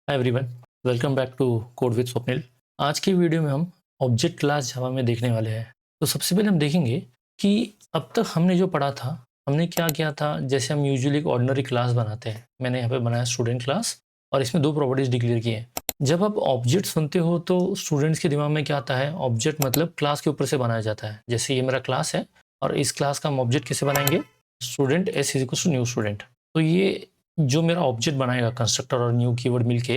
Hi everyone, welcome back to code with Swapnil. आज की video में हम ऑब्जेक्ट क्लास जावा में देखने वाले हैं। तो सबसे पहले हम देखेंगे कि अब तक हमने जो पढ़ा था, हमने क्या किया था। जैसे हम यूजुअली एक ऑर्डिनरी क्लास बनाते हैं, मैंने यहाँ पे बनाया स्टूडेंट क्लास और इसमें दो प्रॉपर्टीज डिक्लेयर की है। जब आप ऑब्जेक्ट सुनते हो तो स्टूडेंट्स के दिमाग में क्या आता है, ऑब्जेक्ट मतलब क्लास के ऊपर से बनाया जाता है। जैसे ये मेरा क्लास है और इस क्लास का हम ऑब्जेक्ट कैसे बनाएंगे, student s is equal to new student. तो ये जो मेरा ऑब्जेक्ट बनाएगा कंस्ट्रक्टर और न्यू कीवर्ड मिलके,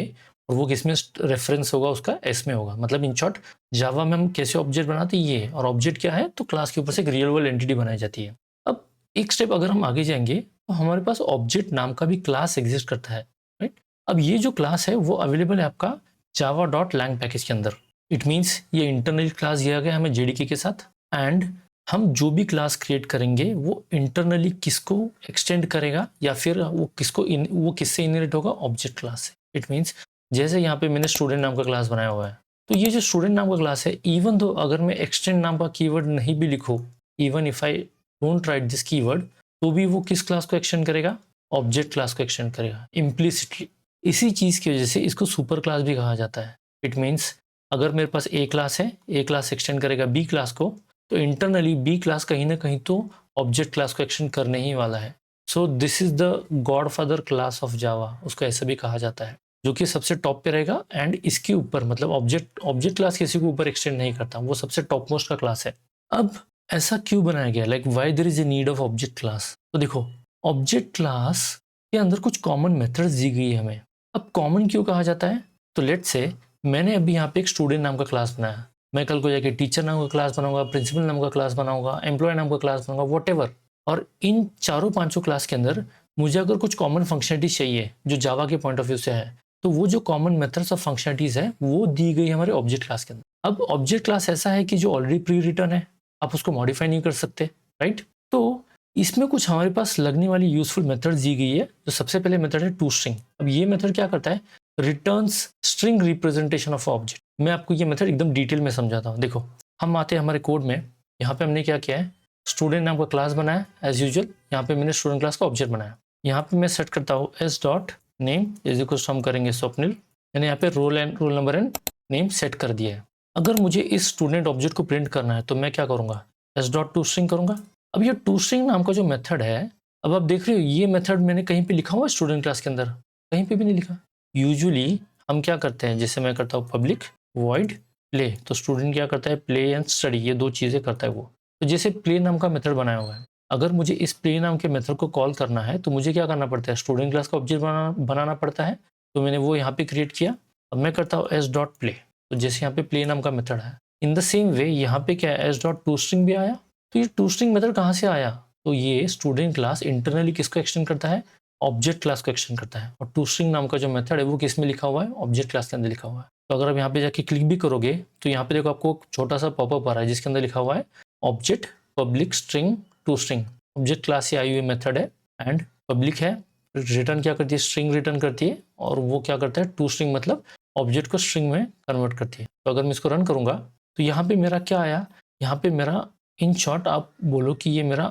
और वो किसमें रेफरेंस होगा, उसका एस में होगा। मतलब इन शॉर्ट जावा में हम कैसे ऑब्जेक्ट बनाते हैं ये, और ऑब्जेक्ट क्या है तो क्लास के ऊपर से एक रियल वर्ल्ड एंटिटी बनाई जाती है। अब एक स्टेप अगर हम आगे जाएंगे तो हमारे पास ऑब्जेक्ट नाम का भी क्लास एग्जिस्ट करता है, राइट। अब ये जो क्लास है वो अवेलेबल है आपका java.lang पैकेज के अंदर। इट मीन्स ये इंटरनल क्लास दिया गया हमें जेडीके के साथ, एंड हम जो भी क्लास क्रिएट करेंगे वो इंटरनली किसको एक्सटेंड करेगा या फिर वो किससे इनहेरिट होगा, ऑब्जेक्ट क्लास से। इट मीन्स जैसे यहाँ पे मैंने स्टूडेंट नाम का क्लास बनाया हुआ है, तो ये जो स्टूडेंट नाम का क्लास है, इवन दो अगर मैं एक्सटेंड नाम का कीवर्ड नहीं भी लिखूँ, even if I don't write this keyword, तो भी वो किस क्लास को एक्सटेंड करेगा, ऑब्जेक्ट क्लास को एक्सटेंड करेगा इम्प्लिसिटली। इसी चीज़ की वजह से इसको सुपर क्लास भी कहा जाता है। इट मीन्स अगर मेरे पास ए क्लास है, ए क्लास एक्सटेंड करेगा बी क्लास को, तो इंटरनली बी क्लास कहीं ना कहीं तो ऑब्जेक्ट क्लास को एक्सटेंड करने ही वाला है। So this is the God father class of Java, उसको ऐसा भी कहा जाता है, जो कि सबसे टॉप पे रहेगा। एंड इसके ऊपर मतलब ऑब्जेक्ट क्लास किसी के ऊपर एक्सटेंड नहीं करता, वो सबसे टॉप मोस्ट का क्लास है। अब ऐसा क्यों बनाया गया, like why there is a need of object class. तो देखो, ऑब्जेक्ट क्लास के अंदर कुछ कॉमन मेथड्स दी गई है हमें। अब कॉमन क्यों कहा जाता है, तो लेट्स से मैंने अभी यहाँ पे एक स्टूडेंट नाम का क्लास बनाया, मैं कल को जाके टीचर नाम का क्लास बनाऊंगा, प्रिंसिपल नाम का क्लास बनाऊंगा, एम्प्लॉय नाम का क्लास बनाऊंगा, वॉट। और इन चारों पांचों क्लास के अंदर मुझे अगर कुछ कॉमन फंक्शनलिटीज चाहिए जो जावा के पॉइंट ऑफ व्यू से है, तो वो जो कॉमन मेथड्स ऑफ फंक्शनलिटीज है वो दी गई हमारे ऑब्जेक्ट क्लास के अंदर। अब ऑब्जेक्ट क्लास ऐसा है कि जो ऑलरेडी प्री रिटर्न है, आप उसको मॉडिफाई नहीं कर सकते, राइट। तो इसमें कुछ हमारे पास लगने वाली यूजफुल मेथड दी गई है। तो सबसे पहले मेथड है टू स्ट्रिंग। अब ये मेथड क्या करता है, returns string representation of object. मैं आपको ये मेथड एकदम डिटेल में समझाता हूँ। देखो, हम आते हैं हमारे कोड में, यहाँ पे हमने क्या किया है, स्टूडेंट नाम का क्लास बनाया एज यूजुअल। यहाँ पे मैंने स्टूडेंट क्लास का ऑब्जेक्ट बनाया। यहाँ पे मैं सेट करता हूँ s dot name is equal to, हम करेंगे स्वप्निल। मैंने यहाँ पे roll number and name set कर दिया है। अगर मुझे इस स्टूडेंट ऑब्जेक्ट को प्रिंट करना है तो मैं क्या करूँगा, एस डॉट टू स्ट्रिंग करूँगा। अब ये टू स्ट्रिंग नाम का जो मेथड है, अब आप देख रहे हो ये मेथड मैंने कहीं पे लिखा हुआ है स्टूडेंट क्लास के अंदर, कहीं पे भी नहीं लिखा। यूजुअली हम क्या करते हैं, जैसे मैं करता हूँ पब्लिक वॉइड प्ले, तो स्टूडेंट क्या करता है, प्ले एंड स्टडी, ये दो चीज़ें करता है वो। तो जैसे प्ले नाम का मेथड बनाया हुआ है, अगर मुझे इस प्ले नाम के मेथड को कॉल करना है तो मुझे क्या करना पड़ता है, स्टूडेंट क्लास का ऑब्जेक्ट बनाना पड़ता है। तो मैंने वो यहाँ पे क्रिएट किया। अब मैं करता हूँ एस डॉट प्ले, तो जैसे यहाँ पे प्ले नाम का मेथड है, इन द सेम वे यहाँ पे क्या है, एस डॉट टू स्ट्रिंग भी आया। तो ये टू स्ट्रिंग मेथड कहाँ से आया, तो ये स्टूडेंट क्लास इंटरनली किसको एक्सटेंड करता है, ऑब्जेक्ट क्लास को एक्सटेंड करता है। और टू स्ट्रिंग नाम का जो मेथड है वो किस में लिखा हुआ है, ऑब्जेक्ट क्लास के अंदर लिखा हुआ है। तो अगर आप यहाँ पे जाके क्लिक भी करोगे तो यहाँ पे देखो आपको छोटा सा पॉपअप आ रहा है जिसके अंदर लिखा हुआ है object public string to string. Object class से आई हुई मेथड है एंड पब्लिक है, रिटर्न क्या करती है, स्ट्रिंग रिटर्न करती है। और वो क्या करता है, टू स्ट्रिंग मतलब ऑब्जेक्ट को स्ट्रिंग में कन्वर्ट करती है। तो अगर मैं इसको रन करूंगा तो यहाँ पे मेरा क्या आया, यहाँ पे मेरा इन शॉर्ट आप बोलो कि ये मेरा,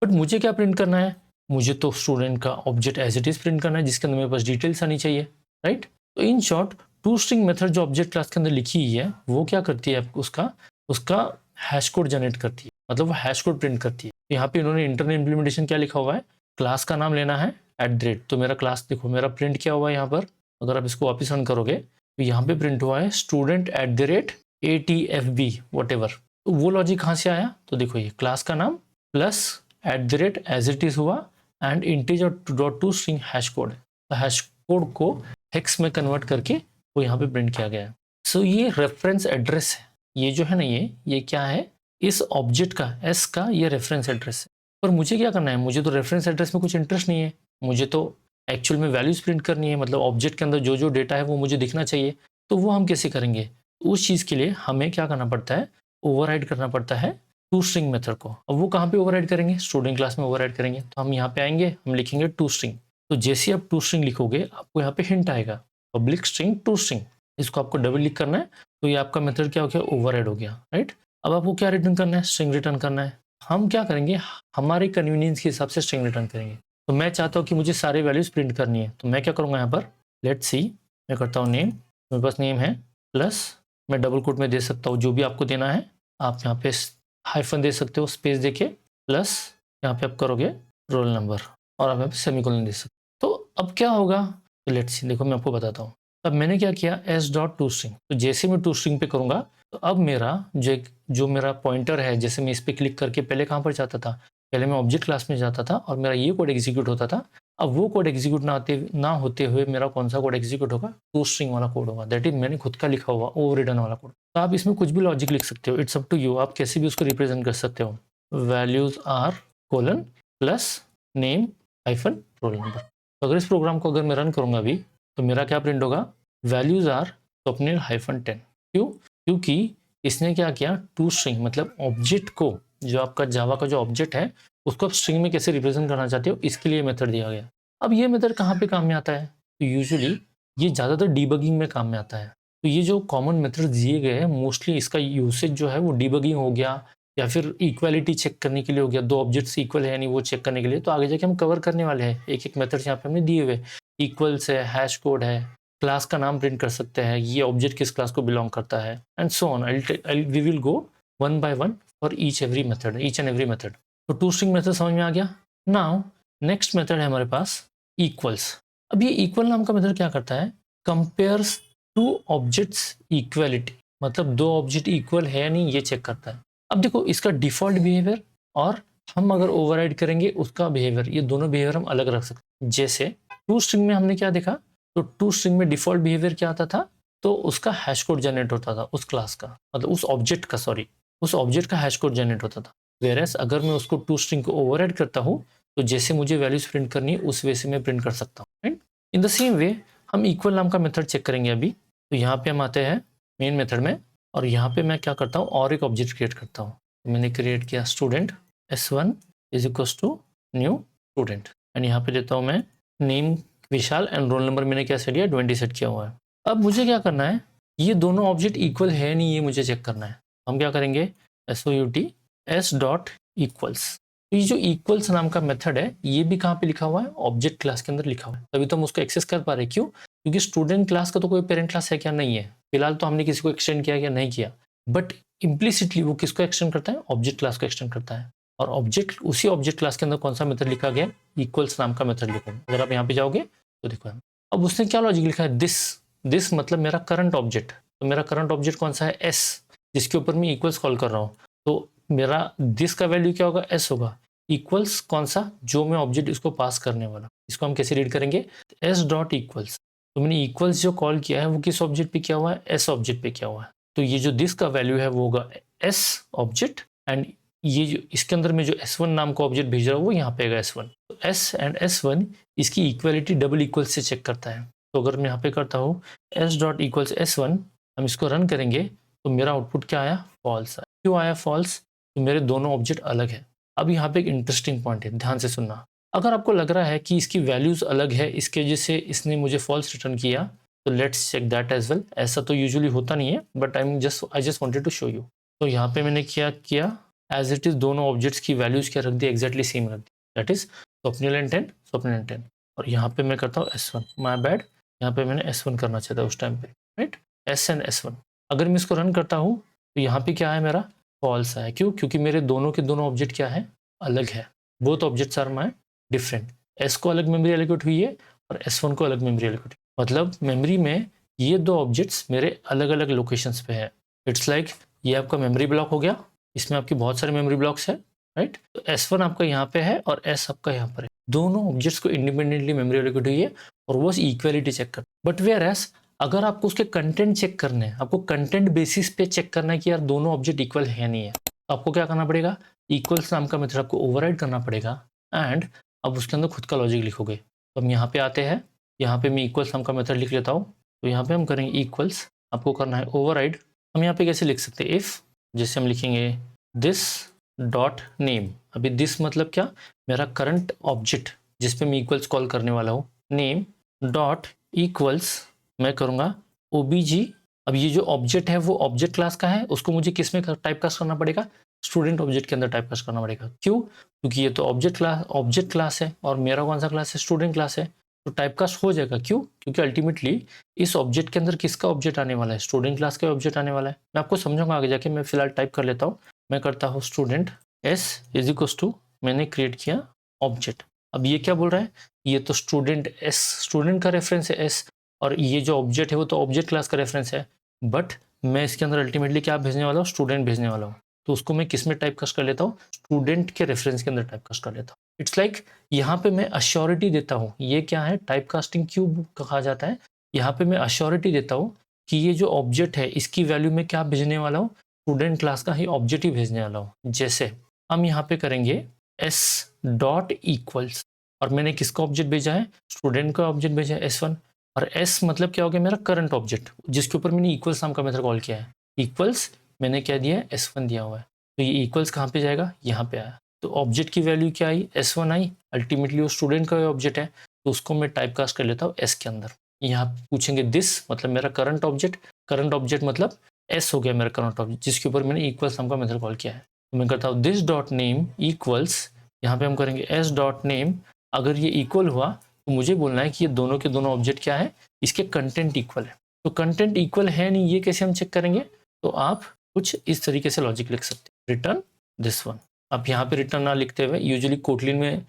बट मुझे क्या प्रिंट करना है, मुझे तो स्टूडेंट का object as it is print करना है जिसके अंदर मेरे पास डिटेल्स आनी चाहिए, राइट। तो in short to string method जो ऑब्जेक्ट क्लास के अंदर लिखी हुई है वो क्या करती है, उसका उसका हैश कोड जनरेट करती है, मतलब वो हैश कोड प्रिंट करती है। तो यहाँ पे इन्होंने इंटरनल इंप्लीमेंटेशन क्या लिखा हुआ है, क्लास का नाम लेना है @। तो मेरा क्लास देखो मेरा प्रिंट क्या हुआ है यहाँ पर, अगर आप इसको वापस रन करोगे तो यहाँ पे प्रिंट हुआ है स्टूडेंट @ATFB वट एवर। तो वो लॉजिक कहाँ से आया, तो देखो ये क्लास का नाम प्लस @ एज इट इज हुआ and integer dot to string hash code. तो हैश कोड को हेक्स में कन्वर्ट करके वो यहाँ पे प्रिंट किया गया है। सो ये रेफरेंस एड्रेस है, ये जो है ना, ये क्या है, इस ऑब्जेक्ट का एस का ये रेफरेंस एड्रेस है। पर मुझे क्या करना है, मुझे तो रेफरेंस एड्रेस में कुछ इंटरेस्ट नहीं है, मुझे तो एक्चुअल में वैल्यूज प्रिंट करनी है, मतलब ऑब्जेक्ट के अंदर जो जो डेटा है वो मुझे दिखना चाहिए। तो वो हम कैसे करेंगे, उस चीज़ के लिए हमें क्या करना पड़ता है, ओवरराइड करना पड़ता है टू स्ट्रिंग मेथड को। अब वो कहाँ पे ओवरराइड करेंगे, स्टूडेंट क्लास में ओवरराइड करेंगे। तो हम यहाँ पे आएंगे, हम लिखेंगे टू स्ट्रिंग। तो जैसे आप टू स्ट्रिंग लिखोगे आपको यहाँ पे हिंट आएगा पब्लिक स्ट्रिंग टू स्ट्रिंग, इसको आपको डबल क्लिक करना है तो ये आपका मेथड क्या हो गया, ओवरराइड हो गया, राइट। अब आपको क्या रिटर्न करना है, स्ट्रिंग रिटर्न करना है। हम क्या करेंगे, हमारे कन्वीनियंस के हिसाब से स्ट्रिंग रिटर्न करेंगे। तो मैं चाहता हूँ कि मुझे सारे वैल्यूज़ प्रिंट करनी है, तो मैं क्या करूँगा यहाँ पर, लेट्स सी, मैं करता हूँ नेम, मेरे पास नेम है, प्लस मैं डबल कोट में दे सकता हूँ जो भी आपको देना है, आप यहाँ पे हाइफन दे सकते हो स्पेस देके, प्लस यहाँ पे आप करोगे रोल नंबर और आप यहाँ पे सेमीकोलन दे सकते हो। तो अब क्या होगा, तो लेट्स सी, देखो मैं आपको बताता हूँ। अब मैंने क्या किया, एस डॉट टू स्ट्रिंग, तो जैसे मैं टू स्ट्रिंग पे करूँगा तो अब मेरा जो मेरा पॉइंटर है, जैसे मैं इस पर क्लिक करके पहले कहाँ पर जाता था, पहले मैं ऑब्जेक्ट क्लास में जाता था और मेरा ये कोड एग्जीक्यूट होता था। अब वो कोड एग्जीक्यूट ना होते हुए मेरा कौन सा कोड एग्जीक्यूट होगा, टू स्ट्रिंग वाला कोड होगा, दैट इज मैंने खुद का लिखा हुआ ओवर रिटन वाला कोड। तो आप इसमें कुछ भी लॉजिक लिख सकते हो, इट्स अप टू यू, आप कैसे भी उसको रिप्रेजेंट कर सकते हो। Values are colon plus name hyphen roll number. तो अगर इस प्रोग्राम को अगर मैं रन करूंगा अभी, तो मेरा क्या प्रिंट होगा, वैल्यूज आर स्वप्निल हाइफन 10। क्यों, क्योंकि इसने क्या किया, टू स्ट्रिंग मतलब ऑब्जेक्ट को, जो आपका जावा का जो ऑब्जेक्ट है उसको आप स्ट्रिंग में कैसे रिप्रेजेंट करना चाहते हो, इसके लिए मेथड दिया गया। अब ये मेथड कहाँ पे काम में आता है, तो यूजुअली ये ज़्यादातर डीबगिंग में काम में आता है। तो ये जो कॉमन मेथड दिए गए हैं, मोस्टली इसका यूसेज जो है वो डीबगिंग हो गया, या फिर इक्वालिटी चेक करने के लिए हो गया, दो ऑब्जेक्ट्स इक्वल है नहीं वो चेक करने के लिए। तो आगे जाके हम कवर करने वाले हैं, एक एक मेथड यहाँ पे हमने दिए हुए, इक्वल्स है, हैश कोड है, क्लास का नाम प्रिंट कर सकते हैं, ये ऑब्जेक्ट किस क्लास को बिलोंग करता है, and so on. We will go one by one for each and every method. तो टू स्ट्रिंग मेथड समझ में आ गया। नाउ नेक्स्ट मेथड है हमारे पास इक्वल्स। अब ये इक्वल नाम का मेथड क्या करता है, कंपेयर्स टू ऑब्जेक्ट्स इक्वलिटी, मतलब दो ऑब्जेक्ट इक्वल है या नहीं ये चेक करता है। अब देखो इसका डिफॉल्ट बिहेवियर और हम अगर ओवरराइड करेंगे उसका बिहेवियर, ये दोनों बिहेवियर हम अलग रख सकते हैं। जैसे टू स्ट्रिंग में हमने क्या देखा, तो टू स्ट्रिंग में डिफॉल्ट बिहेवियर क्या आता था, तो उसका हैश कोड जनरेट होता था उस क्लास का, मतलब उस ऑब्जेक्ट का, सॉरी उस ऑब्जेक्ट का हैश कोड जनरेट होता था। वेरएस अगर मैं उसको टू स्ट्रिंग को ओवरराइड करता हूँ तो जैसे मुझे वैल्यूज प्रिंट करनी है उस वे से मैं प्रिंट कर सकता हूँ, right. In the same way हम इक्वल नाम का मेथड चेक करेंगे अभी। तो यहाँ पे हम आते हैं मेन मेथड में, और यहाँ पे मैं क्या करता हूँ, और एक ऑब्जेक्ट क्रिएट करता हूँ। तो मैंने क्रिएट किया student S1 is equals to new student, and यहाँ पे देता हूँ मैं name Vishal, and roll number मैंने क्या सेट किया, 20 सेट किया हुआ है। अब मुझे क्या करना है, ये दोनों ऑब्जेक्ट इक्वल है नहीं ये मुझे चेक करना है। हम क्या करेंगे, SOUT S डॉट इक्वल्स। तो ये जो इक्वल्स नाम का मेथड है ये भी कहाँ पे लिखा हुआ है, ऑब्जेक्ट क्लास के अंदर लिखा हुआ है, तभी तो हम उसको एक्सेस कर पा रहे हैं। क्यों, क्योंकि स्टूडेंट क्लास का तो कोई पेरेंट क्लास है क्या, नहीं है। फिलहाल तो हमने किसी को एक्सटेंड किया या नहीं किया, बट इम्प्लिसिटली वो किसको एक्सटेंड करता है, ऑब्जेक्ट क्लास को एक्सटेंड करता है। और ऑब्जेक्ट, उसी ऑब्जेक्ट क्लास के अंदर कौन सा मेथड लिखा गया, इक्वल्स नाम का मेथड लिखा है। अगर आप यहाँ पे जाओगे तो देखो, अब उसने क्या लॉजिक लिखा है, दिस मतलब मेरा करंट ऑब्जेक्ट। तो मेरा करंट ऑब्जेक्ट कौन सा है, S, जिसके ऊपर मैं इक्वल्स कॉल कर रहा हूँ। तो मेरा दिस का वैल्यू क्या होगा, S होगा। इक्वल्स कौन सा, जो मैं ऑब्जेक्ट इसको पास करने वाला, इसको हम कैसे रीड करेंगे, S डॉट इक्वल्स। तो मैंने इक्वल्स जो कॉल किया है वो किस ऑब्जेक्ट पे किया हुआ है, S ऑब्जेक्ट पे किया हुआ है। तो ये जो दिस का वैल्यू है वो होगा S ऑब्जेक्ट, एंड ये जो इसके अंदर में जो S1 नाम का ऑब्जेक्ट भेज रहा हूँ वो यहाँ पे आएगा S1। तो S एंड S1 इसकी इक्वलिटी डबल इक्वल से चेक करता है। तो अगर मैं यहाँ पे करता हूँ S डॉट इक्वल्स S1, हम इसको रन करेंगे तो मेरा आउटपुट क्या आया, फॉल्स आया। क्यों आया फॉल्स, तो मेरे दोनों ऑब्जेक्ट अलग है। अब यहाँ पे एक इंटरेस्टिंग पॉइंट है, ध्यान से सुनना। अगर आपको लग रहा है कि इसकी वैल्यूज अलग है, इसके वजह से इसने मुझे फॉल्स रिटर्न किया, तो let's check that as well. ऐसा तो यूजुअली होता नहीं है, but I just wanted to show you. तो यहाँ पे मैंने क्या किया, एज इट इज दोनों ऑब्जेक्ट्स की वैल्यूज क्या रख दी, एग्जैक्टली सेम रख दी, that is Swapnil and 10, Swapnil and 10। और यहाँ पे मैं करता हूँ S1, माय बैड, यहाँ पे मैंने S1 करना चाहता उस टाइम पे, राइट, S एंड S1। अगर मैं इसको रन करता हूँ तो यहाँ पे क्या है, मेरा फॉल्स है। क्यों, क्योंकि मेरे दोनों के दोनों ऑब्जेक्ट क्या है, अलग है। Both objects are my different. S को अलग मेमोरी एलोकेट हुई है और S1 को अलग मेमोरी एलोकेट हुई, मतलब मेमोरी में ये दो ऑब्जेक्ट्स मेरे अलग अलग लोकेशंस पे है। इट्स लाइक ये आपका मेमोरी ब्लॉक हो गया, इसमें आपकी बहुत सारे मेमोरी ब्लॉक्स है, राइट। तो S1 आपका यहाँ पे है और S आपका यहाँ पर है। दोनों ऑब्जेक्ट्स को इंडिपेंडेंटली मेमोरी एलोकेट हुई है और वो इक्वालिटी चेक कर। बट वेयर एस अगर आपको उसके कंटेंट चेक करने हैं, आपको कंटेंट बेसिस पे चेक करना है कि यार दोनों ऑब्जेक्ट इक्वल है नहीं है, तो आपको क्या करना पड़ेगा, इक्वल्स नाम का मेथड आपको ओवरराइड करना पड़ेगा, एंड अब उसके अंदर खुद का लॉजिक लिखोगे। तो हम यहाँ पे आते हैं, यहाँ पे मैं इक्वल्स नाम का मेथड लिख लेता हूँ। तो यहाँ पे हम करेंगे इक्वल्स, आपको करना है ओवरराइड। हम यहाँ पे कैसे लिख सकते हैं, इफ, जैसे हम लिखेंगे दिस डॉट नेम। अभी दिस मतलब क्या, मेरा करंट ऑब्जेक्ट जिस पे मैं इक्वल्स कॉल करने वाला हूँ, नेम डॉट इक्वल्स, मैं करूँगा OBG। अब ये जो ऑब्जेक्ट है वो ऑब्जेक्ट क्लास का है, उसको मुझे किस में टाइप कास्ट करना पड़ेगा, स्टूडेंट ऑब्जेक्ट के अंदर टाइप कास्ट करना पड़ेगा। क्यों? क्योंकि ये तो ऑब्जेक्ट क्लास है और मेरा कौन सा क्लास है? स्टूडेंट क्लास है। तो टाइप कास्ट हो जाएगा। क्यों? क्योंकि अल्टीमेटली इस ऑब्जेक्ट के अंदर किसका ऑब्जेक्ट आने वाला है? स्टूडेंट क्लास का ऑब्जेक्ट आने वाला है। मैं आपको समझाऊंगा आगे जाके। मैं फिलहाल टाइप कर लेता हूँ। मैं करता हूँ student s is equals to, मैंने क्रिएट किया ऑब्जेक्ट। अब ये क्या बोल रहा है? ये तो स्टूडेंट एस, स्टूडेंट का रेफरेंस है एस, और ये जो ऑब्जेक्ट है वो तो ऑब्जेक्ट क्लास का रेफरेंस है। बट मैं इसके अंदर अल्टीमेटली क्या भेजने वाला हूँ? स्टूडेंट भेजने वाला हूँ। तो उसको मैं किस में टाइप कास्ट कर लेता हूँ? स्टूडेंट के रेफरेंस के अंदर टाइप कास्ट कर लेता हूँ। इट्स लाइक यहाँ पे मैं अश्योरिटी देता हूँ। ये क्या है? टाइप कास्टिंग क्यों कहा जाता है? यहाँ पे मैं अश्योरिटी देता हूँ कि ये जो ऑब्जेक्ट है इसकी वैल्यू में क्या भेजने वाला हूँ? स्टूडेंट क्लास का ही ऑब्जेक्ट ही भेजने वाला हूँ। जैसे हम यहाँ पे करेंगे एस डॉट इक्वल्स, और मैंने किसका ऑब्जेक्ट भेजा है? स्टूडेंट का ऑब्जेक्ट भेजा है S1। और एस मतलब क्या हो गया? मेरा करंट ऑब्जेक्ट, जिसके ऊपर मैंने इक्वल्स नाम का मेथड कॉल किया है। इक्वल्स मैंने क्या दिया है? S1 दिया हुआ है। तो ये इक्वल्स कहाँ पे जाएगा? यहाँ पे आया। तो ऑब्जेक्ट की वैल्यू क्या आई? S1 आई। अल्टीमेटली वो स्टूडेंट का ऑब्जेक्ट है, तो उसको मैं टाइप कास्ट कर लेता हूँ S के अंदर। यहाँ पूछेंगे दिस मतलब मेरा करंट ऑब्जेक्ट, करंट ऑब्जेक्ट मतलब S हो गया मेरा करंट ऑब्जेक्ट, जिसके ऊपर मैंने इक्वल्स नाम का मेथड कॉल किया है। तो मैं करता हूँ दिस डॉट नेम इक्वल्स, यहाँ पे हम करेंगे S डॉट नेम। अगर ये इक्वल हुआ तो मुझे बोलना है कि ये दोनों के दोनों ऑब्जेक्ट क्या है? इसके कंटेंट इक्वल है। तो कंटेंट इक्वल है नहीं, ये कैसे हम चेक करेंगे? तो आप कुछ इस तरीके से लॉजिक लिख सकते हैं, रिटर्न दिस वन। अब यहाँ पे रिटर्न ना लिखते हुए, यूजुअली कोटलिन में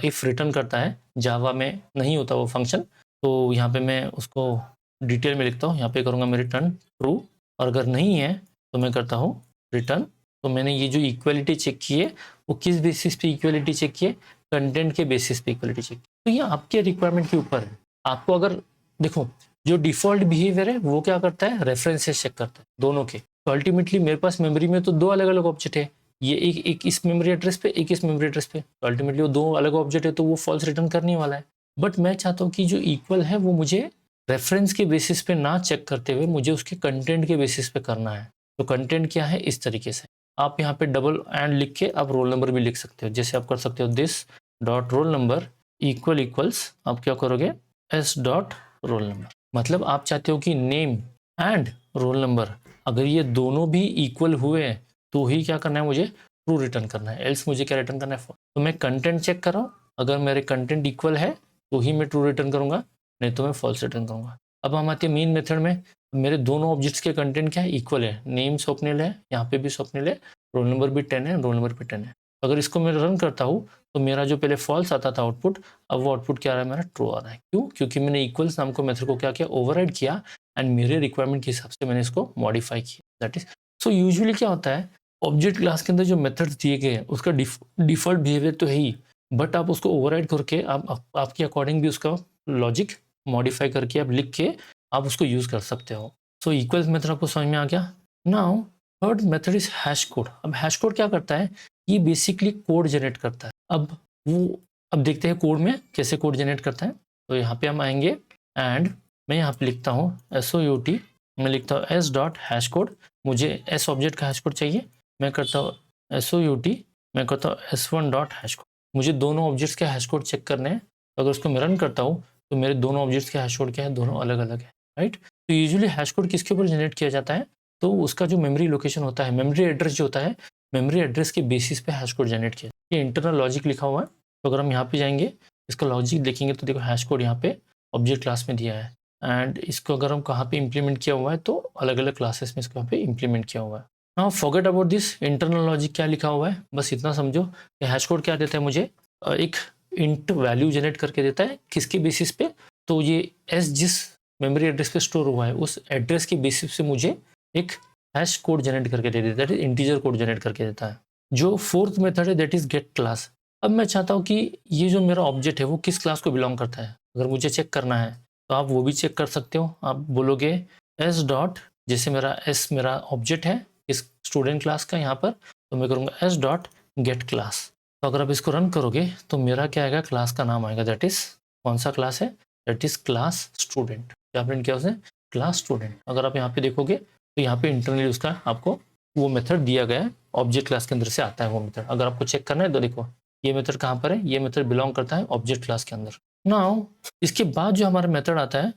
इफ रिटर्न करता है, जावा में नहीं होता वो फंक्शन। तो यहाँ पे मैं उसको डिटेल में लिखता हूँ। यहाँ पे करूँगा मैं रिटर्न ट्रू, और अगर नहीं है तो मैं करता हूँ रिटर्न। तो मैंने ये जो इक्वलिटी चेक की है वो किस बेसिस पे इक्वलिटी चेक की है? कंटेंट के बेसिस पे इक्वलिटी चेक। तो ये आपके रिक्वायरमेंट के ऊपर है। आपको अगर देखो, जो डिफॉल्ट बिहेवियर है वो क्या करता है? रेफरेंसेस चेक करता है दोनों के। तो अल्टीमेटली मेरे पास मेमोरी में तो दो अलग अलग ऑब्जेक्ट है, ये एक इस मेमोरी एड्रेस पे, एक इस मेमोरी एड्रेस पे। तो अल्टीमेटली वो दो अलग ऑब्जेक्ट है, तो वो फॉल्स रिटर्न करने वाला है। बट मैं चाहता हूँ कि जो इक्वल है वो मुझे रेफरेंस के बेसिस पे ना चेक करते हुए मुझे उसके कंटेंट के बेसिस पे करना है। तो कंटेंट क्या है? इस तरीके से आप यहाँ पे डबल एंड लिख के आप रोल नंबर भी लिख सकते हो। जैसे आप कर सकते हो this dot roll number equals, आप क्या करोगे? S dot roll number. मतलब आप चाहते हो कि नेम एंड रोल नंबर अगर ये दोनों भी इक्वल हुए तो ही क्या करना है? मुझे ट्रू रिटर्न करना है, एल्स मुझे क्या रिटर्न करना है? तो मैं कंटेंट चेक कर रहा हूँ, अगर मेरे कंटेंट इक्वल है तो ही मैं ट्रू रिटर्न करूंगा, नहीं तो मैं फॉल्स रिटर्न करूंगा। अब हम आते हैं मेन मेथड में। मेरे दोनों ऑब्जेक्ट्स के कंटेंट क्या है? इक्वल है। नेम स्वप्निल है, यहाँ पे भी स्वप्निल है, रोल नंबर भी 10 है, रोल नंबर भी 10 है। अगर इसको मैं रन करता हूँ तो मेरा जो पहले फॉल्स आता था आउटपुट, अब वो आउटपुट क्या आ रहा है? मेरा ट्रू आ रहा है। क्यों? क्योंकि मैंने इक्वल्स नाम को मेथड को क्या किया? ओवरराइड किया, एंड मेरे रिक्वायरमेंट के हिसाब से मैंने इसको मॉडिफाई किया। दैट इज सो यूजुअली क्या होता है? ऑब्जेक्ट क्लास के अंदर जो मेथड्स दिए गए हैं उसका डिफॉल्ट बिहेवियर तो है ही, बट आप उसको ओवरराइड करके आपके अकॉर्डिंग भी उसका लॉजिक मॉडिफाई करके आप लिख के आप उसको यूज कर सकते हो। सो इक्वल्स मेथड आपको समझ में आ गया। Now third method is hash code. अब हैश कोड क्या करता है? ये बेसिकली कोड जनरेट करता है। अब देखते हैं कोड में कैसे कोड जनरेट करता है। तो यहाँ पे हम आएंगे एंड मैं यहाँ पे लिखता हूँ SOUT, मैं लिखता हूँ S डॉट हैश कोड। मुझे S ऑब्जेक्ट का हैश कोड चाहिए, मैं करता हूँ SOUT, मैं करता हूँ S1 डॉट हैश कोड। मुझे दोनों ऑब्जेक्ट्स के हैश कोड चेक करने हैं। तो अगर उसको मैं रन करता हूँ तो मेरे दोनों ऑब्जेक्ट्स के हैश कोड क्या है? दोनों अलग अलग है, राइट। तो यूजुअली हैश कोड किसके ऊपर जनरेट किया जाता है? तो उसका जो मेमोरी लोकेशन होता है, मेमोरी एड्रेस जो होता है, मेमोरी एड्रेस के बेसिस पे हैश कोड जनरेट किया। ये इंटरनल लॉजिक लिखा हुआ है। तो अगर हम यहाँ पे जाएंगे, इसका लॉजिक देखेंगे तो देखो हैश कोड यहाँ पे ऑब्जेक्ट क्लास में दिया है, एंड इसको अगर हम कहाँ पे इंप्लीमेंट किया हुआ है तो अलग अलग क्लासेस में इसको यहाँ पे इंप्लीमेंट किया हुआ है। Now forget about this internal logic क्या लिखा हुआ है, बस इतना समझो कि हैश कोड क्या देता है मुझे? एक इंट वैल्यू जनरेट करके देता है। किसके बेसिस पे? तो ये एस जिस मेमोरी एड्रेस पे स्टोर हुआ है उस एड्रेस के बेसिस से मुझे एक हैश कोड जनरेट करके दे देता है, that is integer code generate करके देता है। जो फोर्थ मेथड है दैट इज गेट क्लास। अब मैं चाहता हूँ कि ये जो मेरा ऑब्जेक्ट है वो किस क्लास को बिलोंग करता है। अगर मुझे चेक करना है तो आप वो भी चेक कर सकते हो। आप बोलोगे एस डॉट, जैसे मेरा एस मेरा ऑब्जेक्ट है इस स्टूडेंट क्लास का यहाँ पर, तो मैं करूँगा एस डॉट गेट क्लास। तो अगर आप इसको रन करोगे तो मेरा क्या आएगा? क्लास का नाम आएगा, दैट इज कौन सा क्लास है? That is class student. क्या प्रिंट किया उसने? Class student. अगर आप यहाँ पे देखोगे तो यहाँ पे इंटरनली उसका आपको वो मेथड दिया गया है, ऑब्जेक्ट क्लास के अंदर से आता है वो मेथड। अगर आपको चेक करना है तो देखो ये मेथड कहाँ पर है? ये मेथड बिलोंग करता है ऑब्जेक्ट क्लास के अंदर। नाउ इसके बाद जो हमारा मेथड आता है,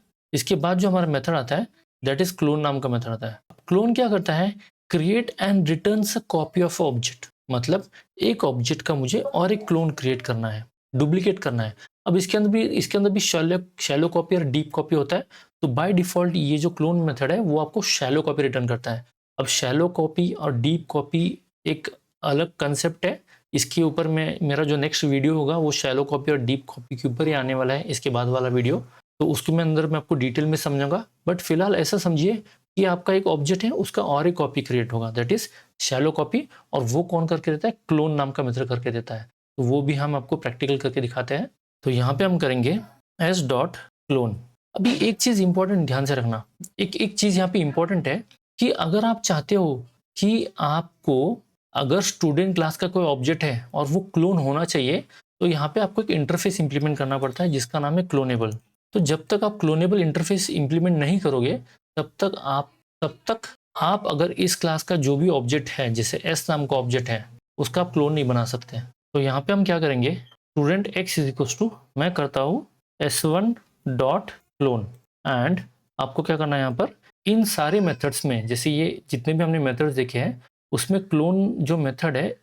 दैट इज क्लोन नाम का मेथड आता है। क्लोन क्या करता है? Create and returns a copy of object, मतलब एक ऑब्जेक्ट का मुझे और एक क्लोन क्रिएट करना है, डुप्लीकेट करना है। अब इसके अंदर भी शैलो कॉपी और डीप कॉपी होता है। तो बाय डिफ़ॉल्ट ये जो क्लोन मेथड है वो आपको शैलो कॉपी रिटर्न करता है। अब शैलो कॉपी और डीप कॉपी एक अलग कंसेप्ट है। इसके ऊपर में मेरा जो नेक्स्ट वीडियो होगा वो शैलो कॉपी और डीप कॉपी के ऊपर ही आने वाला है, इसके बाद वाला वीडियो। तो उसके में अंदर मैं आपको डिटेल में समझाऊंगा। बट फिलहाल ऐसा समझिए कि आपका एक ऑब्जेक्ट है, उसका और एक कॉपी क्रिएट होगा, दैट इज शैलो कॉपी। और वो कौन करके देता है? क्लोन नाम का मेथड करके देता है। तो वो भी हम आपको प्रैक्टिकल करके दिखाते हैं। तो यहाँ पे हम करेंगे एस डॉट क्लोन। अभी एक चीज इंपॉर्टेंट ध्यान से रखना, एक चीज यहाँ पे इंपॉर्टेंट है कि अगर आप चाहते हो कि आपको अगर स्टूडेंट क्लास का कोई ऑब्जेक्ट है और वो क्लोन होना चाहिए, तो यहाँ पे आपको एक इंटरफेस इंप्लीमेंट करना पड़ता है जिसका नाम है क्लोनेबल। तो जब तक आप क्लोनेबल इंटरफेस इंप्लीमेंट नहीं करोगे तब तक आप अगर इस क्लास का जो भी ऑब्जेक्ट है, जैसे एस नाम का ऑब्जेक्ट है, उसका आप क्लोन नहीं बना सकते। तो यहाँ पे हम क्या करेंगे, student x is equal to, मैं करता हूँ s1 डॉट क्लोन। एंड आपको क्या करना है यहाँ पर, इन सारे मेथड्स में, जैसे ये जितने भी हमने मेथड्स देखे हैं उसमें क्लोन जो मेथड है,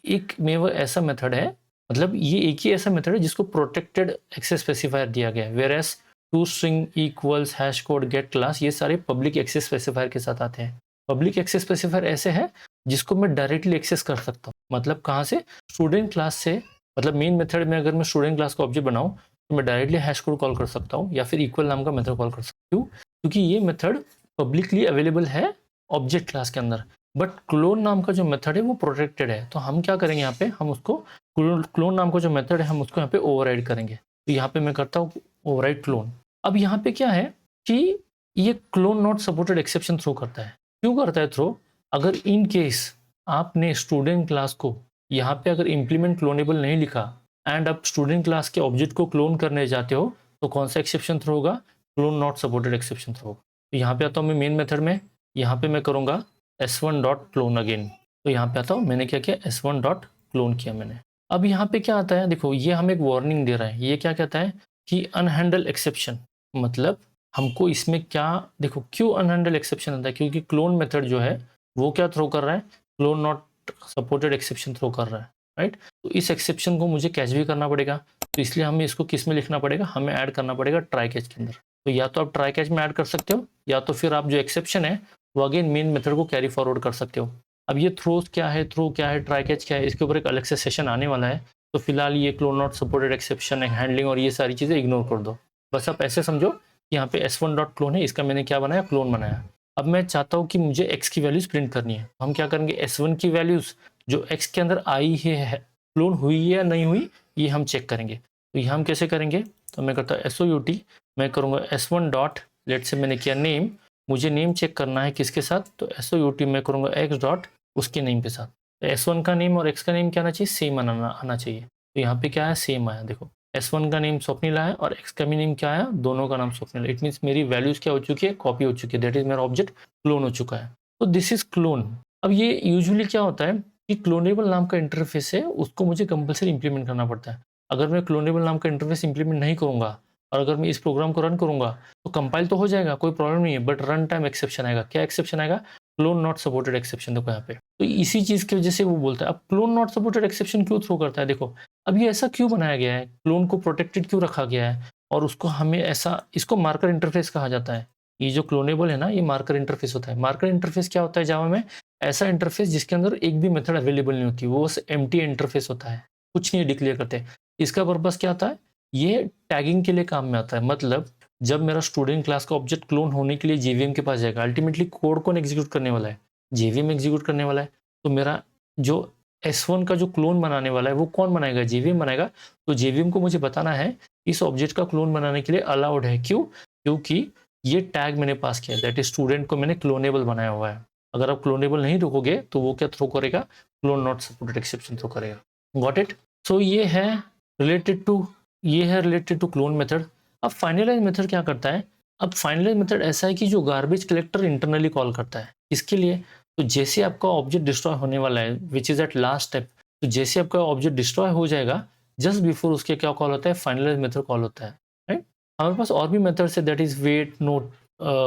एक में वो ऐसा मेथड है, मतलब ये एक ही ऐसा मेथड है जिसको प्रोटेक्टेड एक्सेस स्पेसिफायर दिया गया है। Whereas to string equals hash code get class, ये सारे पब्लिक एक्सेस स्पेसिफायर के साथ आते हैं। पब्लिक एक्सेस स्पेसिफायर ऐसे है जिसको मैं डायरेक्टली एक्सेस कर सकता हूँ। मतलब कहाँ से? स्टूडेंट क्लास से। मतलब मेन मेथड में अगर मैं स्टूडेंट क्लास का ऑब्जेक्ट बनाऊँ तो मैं डायरेक्टली हैश कोड कॉल कर सकता हूँ या फिर इक्वल नाम का मेथड कॉल कर सकता हूँ, क्योंकि ये मेथड पब्लिकली अवेलेबल है ऑब्जेक्ट क्लास के अंदर। बट क्लोन नाम का जो मेथड है वो प्रोटेक्टेड है। तो हम क्या करेंगे यहाँ पे, हम उसको क्लोन नाम का जो मेथड है हम उसको यहाँ पे ओवरराइड करेंगे। तो यहाँ पे मैं करता हूँ ओवरराइड क्लोन। अब यहाँ पे क्या है कि ये clone not supported exception throw करता है। क्यों करता है थ्रो? अगर इन केस आपने स्टूडेंट क्लास को यहाँ पे अगर इम्प्लीमेंट क्लोनेबल नहीं लिखा एंड अब स्टूडेंट क्लास के ऑब्जेक्ट को क्लोन करने जाते हो, तो कौन सा एक्सेप्शन थ्रो होगा? Clone not supported exception throw होगा। तो यहाँ पे आता हूँ मैं मेन मेथड में, यहाँ पे मैं करूँगा s1 डॉट क्लोन अगेन। तो यहाँ पे आता हूँ, मैंने क्या किया, s1 डॉट क्लोन किया मैंने। अब यहाँ पे क्या आता है, देखो ये हमें एक वार्निंग दे रहा है। ये क्या कहता है कि अनहैंडल एक्सेप्शन, मतलब हमको इसमें क्या, देखो क्यों अनहैंडल एक्सेप्शन आता है, क्योंकि क्लोन मेथड जो है वो क्या थ्रो कर रहा है, clone not supported exception throw कर रहा है, राइट। तो इस एक्सेप्शन को मुझे कैच भी करना पड़ेगा, तो इसलिए हमें इसको किस में लिखना पड़ेगा, हमें ऐड करना पड़ेगा ट्राई कैच के अंदर। तो या तो आप ट्राई कैच में ऐड कर सकते हो, या तो फिर आप जो एक्सेप्शन है वो अगेन मेन मेथड को कैरी फॉरवर्ड कर सकते हो। अब ये थ्रोज क्या है, थ्रो क्या है, ट्राई कैच क्या है, इसके ऊपर एक अलग से सेशन आने वाला है। तो फिलहाल ये क्लोन नॉट सपोर्टेड एक्सेप्शन है, हैंडलिंग और ये सारी चीज़ें इग्नोर कर दो। बस आप ऐसे समझो कि यहाँ पे s1 डॉट क्लोन है, इसका मैंने क्या बनाया, क्लोन बनाया। अब मैं चाहता हूँ कि मुझे x की वैल्यूज प्रिंट करनी है। हम क्या करेंगे, s1 की वैल्यूज जो x के अंदर आई है, क्लोन हुई है या नहीं हुई, ये हम चेक करेंगे। तो ये हम कैसे करेंगे, तो मैं करता हूँ SOUT, मैं करूँगा s1 डॉट, लेट से मैंने किया नेम, मुझे नेम चेक करना है किसके साथ, तो SOUT मैं करूँगा x डॉट उसके नेम के साथ। तो s1 का नेम और x का नेम क्या आना चाहिए, सेम आना चाहिए। तो यहाँ पे क्या है, सेम आया। देखो s1 का नेम स्वप्निल आया और x का भी नेम क्या आया, दोनों का नाम स्वप्निल। इट मीन्स मेरी वैल्यूज क्या हो चुकी है, कॉपी हो चुकी है, दैट इज मेरा ऑब्जेक्ट क्लोन हो चुका है। तो दिस इज क्लोन। अब ये यूजुअली क्या होता है कि क्लोनेबल नाम का इंटरफेस है, उसको मुझे कंपलसरी इंप्लीमेंट करना पड़ता है। अगर मैं क्लोनेबल नाम का इंटरफेस इंप्लीमेंट नहीं करूँगा और अगर मैं इस प्रोग्राम को रन करूँगा तो कंपाइल तो हो जाएगा, कोई प्रॉब्लम नहीं है, बट रन टाइम एक्सेप्शन आएगा। क्या एक्सेप्शन आएगा, क्लोन नॉट सपोर्टेड एक्सेप्शन। देखो यहाँ पे, तो इसी चीज़ की वजह से वो बोलता है। अब क्लोन नॉट सपोर्टेड एक्सेप्शन क्यों थ्रो करता है, देखो अब ये ऐसा क्यों बनाया गया है, क्लोन को प्रोटेक्टेड क्यों रखा गया है, और उसको हमें ऐसा, इसको मार्कर इंटरफेस कहा जाता है। ये जो क्लोनेबल है ना, ये मार्कर इंटरफेस होता है। मार्कर इंटरफेस क्या होता है जावा में, ऐसा इंटरफेस जिसके अंदर एक भी मेथड अवेलेबल नहीं होती, वो बस एम्प्टी इंटरफेस होता है, कुछ नहीं डिक्लेयर करते। इसका पर्पस क्या होता है, ये टैगिंग के लिए काम में आता है। मतलब जब मेरा स्टूडेंट क्लास का ऑब्जेक्ट क्लोन होने के लिए जेवीएम के पास जाएगा, अल्टीमेटली कोड कौन एग्जीक्यूट करने वाला है, जेवीएम एग्जीक्यूट करने वाला है। तो मेरा जो S1 का जो क्लोन बनाने वाला है वो कौन बनाएगा, जेवीएम बनाएगा। तो जेवीएम को मुझे बताना है इस ऑब्जेक्ट का क्लोन बनाने के लिए अलाउड है, क्यों, क्योंकि ये टैग मैंने पास किया, दैट इज स्टूडेंट को मैंने क्लोनेबल बनाया हुआ है। अगर आप क्लोनेबल नहीं रोकोगे तो वो क्या थ्रो करेगा, clone not supported exception throw करेगा। Got it. सो ये है रिलेटेड टू क्लोन मेथड। अब फाइनलाइज मेथड क्या करता है, अब फाइनलाइज मेथड ऐसा है कि जो गार्बेज कलेक्टर इंटरनली कॉल करता है, इसके लिए तो जैसे आपका ऑब्जेक्ट डिस्ट्रॉय होने वाला है, which is at last step, तो जैसे आपका ऑब्जेक्ट डिस्ट्रॉय हो जाएगा, जस्ट बिफोर उसके क्या कॉल होता है, फाइनलाइज मेथड कॉल होता है, राइट। हमारे पास और भी मेथड्स है, that is wait, note,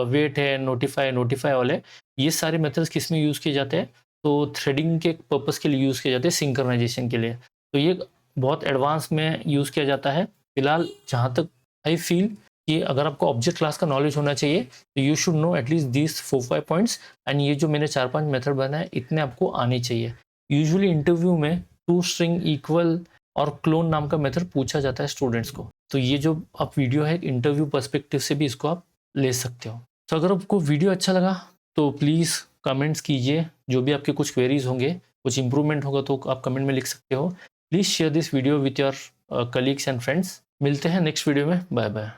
wait है, नोटिफाई वाले, ये सारे मेथड्स किस में यूज़ किए जाते हैं, तो थ्रेडिंग के पर्पस के लिए यूज़ किए जाते हैं, सिंक्रोनाइजेशन के लिए। तो ये बहुत एडवांस में यूज़ किया जाता है। फिलहाल जहाँ तक आई फील कि अगर आपको ऑब्जेक्ट क्लास का नॉलेज होना चाहिए तो you should know at least this 4-5 points, and ये जो मैंने 4-5 मेथड बनाए इतने आपको आने चाहिए। यूजुअली इंटरव्यू में टू स्ट्रिंग इक्वल और क्लोन नाम का मेथड पूछा जाता है स्टूडेंट्स को। तो ये जो आप वीडियो है इंटरव्यू पर्सपेक्टिव से भी इसको आप ले सकते हो। तो अगर आपको वीडियो अच्छा लगा तो प्लीज़ कमेंट्स कीजिए, जो भी आपके कुछ क्वेरीज होंगे, कुछ इंप्रूवमेंट होगा तो आप कमेंट में लिख सकते हो। Please share this video with your colleagues and friends. मिलते हैं नेक्स्ट वीडियो में। Bye bye.